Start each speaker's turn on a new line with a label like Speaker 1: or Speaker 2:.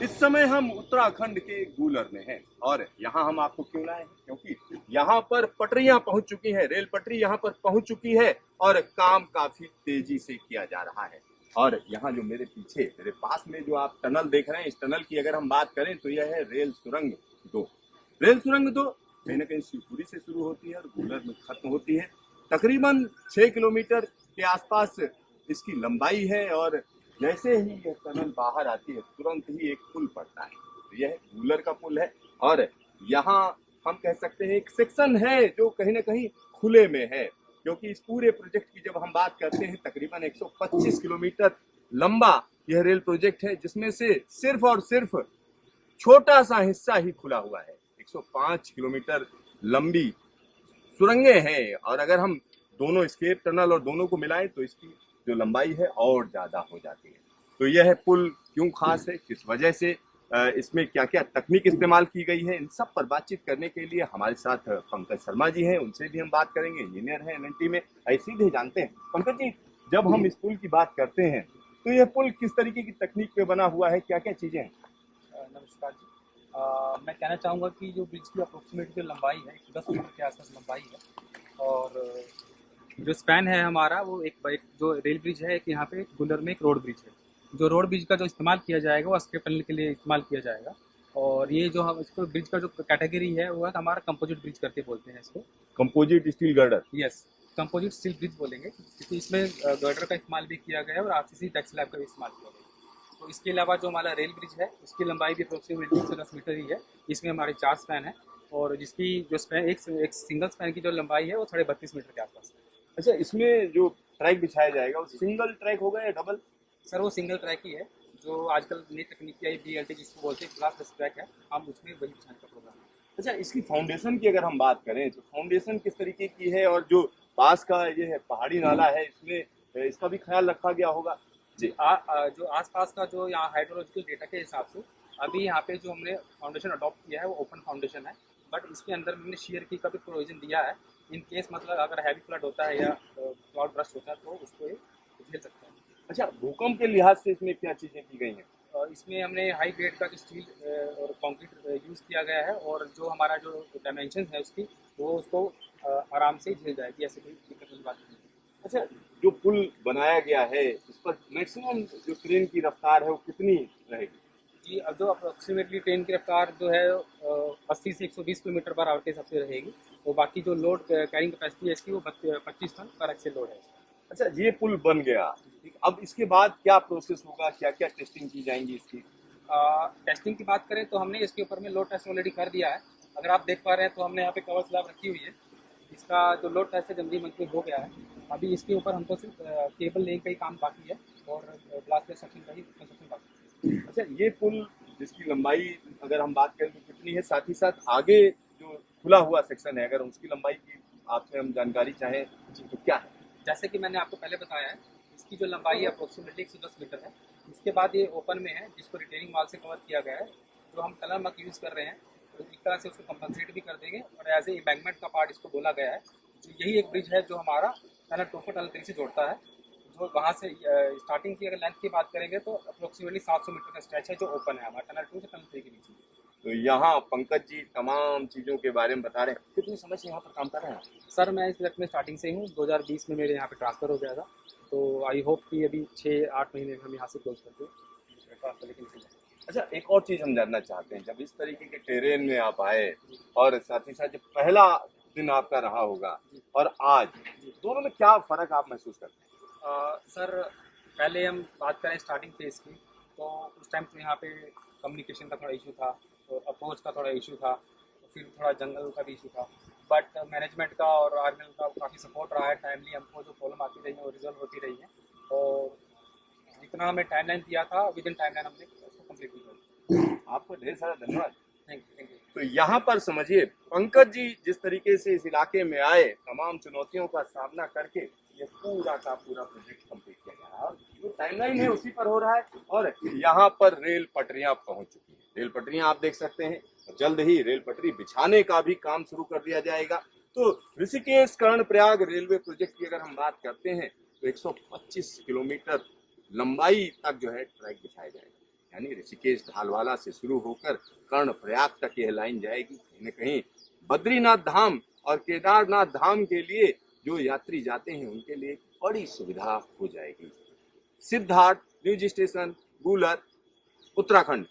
Speaker 1: इस समय हम उत्तराखंड के गूलर में हैं और यहाँ हम आपको क्यों लाए हैं, क्योंकि यहाँ पर पटरियां पहुंच चुकी हैं, रेल पटरी यहाँ पर पहुंच चुकी है और काम काफी तेजी से किया जा रहा है। और यहाँ जो मेरे पीछे, मेरे पास में जो आप टनल देख रहे हैं, इस टनल की अगर हम बात करें तो यह है रेल सुरंग 2। रेल सुरंग 2 कहीं ना कहीं शिवपुरी से शुरू होती है और गूलर में खत्म होती है। तकरीबन 6 किलोमीटर के आसपास इसकी लंबाई है और जैसे ही यह टनल बाहर आती है तुरंत ही एक पुल पड़ता है। तो यह गूलर का पुल है और यहाँ हम कह सकते हैं एक सेक्शन है जो कहीं ना कहीं खुले में है, क्योंकि इस पूरे प्रोजेक्ट की जब हम बात करते हैं तकरीबन 125 किलोमीटर लंबा यह रेल प्रोजेक्ट है, जिसमें से सिर्फ और सिर्फ छोटा सा हिस्सा ही खुला हुआ है। 105 किलोमीटर लंबी सुरंगें हैं और अगर हम दोनों एस्केप टनल और दोनों को मिलाएं तो इसकी जो लंबाई है और ज्यादा हो जाती है। तो यह पुल क्यों खास है, किस वजह से, इसमें क्या क्या तकनीक इस्तेमाल की गई है, इन सब पर बातचीत करने के लिए हमारे साथ पंकज शर्मा जी हैं। उनसे भी हम बात करेंगे, इंजीनियर हैं एल&टी में। ऐसे ही जानते हैं पंकज जी, जब हम इस पुल की बात करते हैं तो यह पुल किस तरीके की तकनीक पे बना हुआ है, क्या क्या चीजें हैं?
Speaker 2: नमस्कार जी। मैं कहना चाहूँगा कि जो ब्रिज की अप्रोक्सीमेट जो लंबाई है 110 मीटर के आसपास लंबाई है और जो स्पैन है हमारा वो एक जो रेल ब्रिज है, एक यहाँ पे गुलर में एक रोड ब्रिज है। जो रोड ब्रिज का जो इस्तेमाल किया जाएगा वो स्केप टनल के लिए इस्तेमाल किया जाएगा। और ये जो हम इसको ब्रिज का जो कैटेगरी है वो है हमारा कंपोजिट ब्रिज करके बोलते हैं इसको।
Speaker 1: Composite steel girder.
Speaker 2: Yes, composite steel bridge बोलेंगे क्योंकि इसमें गर्डर का इस्तेमाल भी किया गया है और आरसीसी टैक्स स्लैब का भी इस्तेमाल किया गया है। तो इसके अलावा जो हमारा रेल ब्रिज है उसकी लंबाई भी अप्रोक्सीमेटली 110 मीटर ही है। इसमें हमारे 4 स्पैन है और जिसकी जो स्पैन एक सिंगल स्पैन की जो लंबाई है वो 32.5 मीटर के आसपास है।
Speaker 1: अच्छा, इसमें जो ट्रैक बिछाया जाएगा वो सिंगल ट्रैक होगा या डबल?
Speaker 2: सर वो सिंगल ट्रैक ही है, जो आजकल नई तकनीक की आई BLT जिसको बोलते हैं क्लास ट्रैक है, हम उसमें वही बिछाने का प्रोग्राम है।
Speaker 1: अच्छा, इसकी फाउंडेशन की अगर हम बात करें तो फाउंडेशन किस तरीके की है, और जो पास का ये है पहाड़ी नाला है इसमें इसका भी ख्याल रखा गया होगा?
Speaker 2: जी जो आसपास का जो यहाँ हाइड्रोलॉजिकल डेटा के हिसाब से अभी यहाँ पे जो हमने फाउंडेशन अडॉप्ट किया है वो ओपन फाउंडेशन है, बट इसके अंदर हमने शेयर की का भी प्रोविजन दिया है। इन केस मतलब अगर हैवी फ्लड होता है या क्लाउड ब्रस्ट होता है तो उसको ये झेल सकता है।
Speaker 1: अच्छा, भूकंप के लिहाज से इसमें क्या चीजें की गई हैं?
Speaker 2: इसमें हमने हाई ग्रेड का जो स्टील और कंक्रीट यूज़ किया गया है और जो हमारा जो डायमेंशन है उसकी वो उसको आराम से झेल जाएगी, ऐसे कोई दिक्कत वाली बात नहीं है।
Speaker 1: अच्छा, जो पुल बनाया गया है इस पर मैक्सिमम जो ट्रेन की रफ्तार है वो कितनी रहेगी?
Speaker 2: जी, अब जो अप्रोक्सीमेटली ट्रेन की रफ्तार जो है 80 से 120 किलोमीटर पर आवर के हिसाब से रहेगी। तो बाकी जो लोड कैरिंग कैपेसिटी है इसकी वो 25 टन पर एक्सेल लोड है।
Speaker 1: अच्छा, ये पुल बन गया, ठीक, अब इसके बाद क्या प्रोसेस होगा, क्या क्या टेस्टिंग की जाएंगी इसकी?
Speaker 2: टेस्टिंग की बात करें तो हमने इसके ऊपर में लोड टेस्ट ऑलरेडी कर दिया है। अगर आप देख पा रहे हैं तो हमने यहाँ पे कवर स्लैब रखी हुई है। इसका जो लोड टेस्ट है जल्दी मंजूर हो गया है। अभी इसके ऊपर हमको सिर्फ केबल लेने का ही काम बाकी है और ब्लास्ट सेक्शन का ही कंस्ट्रक्शन बाकी है।
Speaker 1: अच्छा, ये पुल जिसकी लंबाई अगर हम बात करें तो कितनी है, साथ ही साथ आगे जो खुला हुआ सेक्शन है अगर उसकी लंबाई की आपसे हम जानकारी चाहें तो क्या है?
Speaker 2: जैसे कि मैंने आपको पहले बताया है, इसकी जो लंबाई है अप्रोक्सीमेटली 110 मीटर है। इसके बाद ये ओपन में है जिसको रिटेनिंग वॉल से कवर किया गया है। जो हम टनल मक यूज़ कर रहे हैं तो एक तरह से उसको कंपनसेट भी कर देंगे और एज ए एम्बैंकमेंट का पार्ट इसको बोला गया है। जो यही एक ब्रिज है जो हमारा टनल 2 को टनल 3 से जोड़ता है। जो वहाँ से स्टार्टिंग की अगर लेंथ की बात करेंगे तो अप्रोक्सीमेटली 700 मीटर का स्ट्रेच है जो ओपन है हमारा टनल 2 से टनल 3 के बीच में।
Speaker 1: तो यहाँ पंकज जी तमाम चीज़ों के बारे में बता रहे हैं। कितनी समय से यहाँ पर काम कर रहे हैं?
Speaker 2: सर मैं इस प्रोजेक्ट में स्टार्टिंग से ही हूँ। 2020 में मेरे यहाँ पे ट्रांसफ़र हो गया था, तो आई होप कि अभी 6-8 महीने में हम यहाँ से क्लोज करके ट्रांसफर लेकिन।
Speaker 1: अच्छा, एक और चीज़ हम जानना चाहते हैं, जब इस तरीके के टेरेन में आप आए और साथ ही साथ जब पहला दिन आपका रहा होगा और आज, दोनों में क्या फ़र्क आप महसूस करते हैं?
Speaker 2: सर पहले हम बात करें स्टार्टिंग फेज़ की, तो उस टाइम तो यहाँ पे कम्युनिकेशन का थोड़ा इशू था और अप्रोच का थोड़ा इशू था, फिर थोड़ा जंगल का भी इशू था। बट मैनेजमेंट का और आर्मी का काफ़ी सपोर्ट रहा है। टाइमली हमको जो प्रॉब्लम आती रही है वो रिजॉल्व होती रही है और जितना हमें टाइमलाइन दिया था विद इन टाइमलाइन हमने उसको कंप्लीट किया।
Speaker 1: आपको ढेर सारा धन्यवाद।
Speaker 2: Thank you.
Speaker 1: तो यहाँ पर समझिए पंकज जी जिस तरीके से इस इलाके में आए, तमाम चुनौतियों का सामना करके ये पूरा का पूरा प्रोजेक्ट कंप्लीट किया जा रहा है और जो टाइमलाइन है उसी पर हो रहा है। और यहाँ पर रेल पटरियां पहुंच चुकी हैं, रेल पटरियां आप देख सकते हैं। जल्द ही रेल पटरी बिछाने का भी काम शुरू कर दिया जाएगा। तो ऋषिकेश कर्णप्रयाग रेलवे प्रोजेक्ट की अगर हम बात करते हैं तो 125 किलोमीटर लंबाई तक जो है ट्रैक बिछाया जाएगा। यानी ऋषिकेश ढालवाला से शुरू होकर कर्णप्रयाग तक यह लाइन जाएगी। कहीं न कहीं बद्रीनाथ धाम और केदारनाथ धाम के लिए जो यात्री जाते हैं उनके लिए बड़ी सुविधा हो जाएगी। सिद्धार्थ, न्यूज स्टेशन, गूलर, उत्तराखंड।